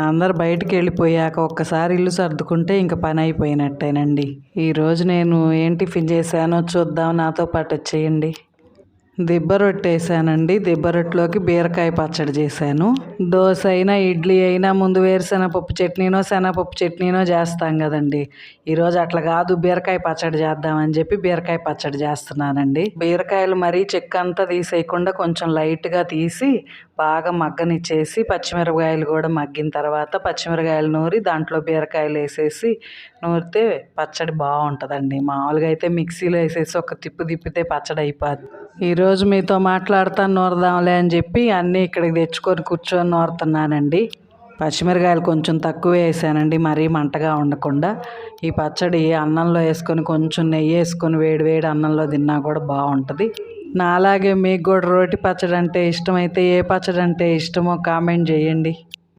అందరు బయటికి వెళ్ళిపోయాక ఒక్కసారి ఇల్లు సర్దుకుంటే ఇంక పని అయిపోయినట్టేనండి. ఈరోజు నేను ఏం టిఫిన్ చేశానో చూద్దాం, నాతో పాటు వచ్చేయండి. దిబ్బ రొట్టె వేసానండి. దిబ్బ రొట్టెలోకి బీరకాయ పచ్చడి చేశాను. దోశ అయినా ఇడ్లీ అయినా ముందు వేరుశనగపప్పు చట్నీనో శనగపప్పు చట్నీనో చేస్తాం కదండి. ఈరోజు అట్లా కాదు, బీరకాయ పచ్చడి చేద్దామని చెప్పి బీరకాయ పచ్చడి చేస్తున్నానండి. బీరకాయలు మరీ చెక్క అంతా తీసేయకుండా కొంచెం లైట్గా తీసి బాగా మగ్గనిచ్చేసి పచ్చిమిరపకాయలు కూడా మగ్గిన తర్వాత పచ్చిమిరపకాయలు నూరి దాంట్లో బీరకాయలు వేసేసి నూరితే పచ్చడి బాగుంటుందండి. మామూలుగా అయితే మిక్సీలో వేసేసి ఒక తిప్పు తిప్పితే పచ్చడి అయిపోద్ది. ఈరోజు మీతో మాట్లాడుతాను నూరదాంలే అని చెప్పి అన్నీ ఇక్కడికి తెచ్చుకొని కూర్చొని నూరుతున్నానండి. పచ్చిమిరకాయలు కొంచెం తక్కువ వేసానండి, మరీ మంటగా ఉండకుండా. ఈ పచ్చడి అన్నంలో వేసుకొని కొంచెం నెయ్యి వేసుకొని వేడి వేడి అన్నంలో తిన్నా కూడా బాగుంటుంది. నాలాగే మీకు కూడా రోటి పచ్చడి అంటే ఇష్టమైతే ఏ పచ్చడి అంటే ఇష్టమో కామెంట్ చేయండి.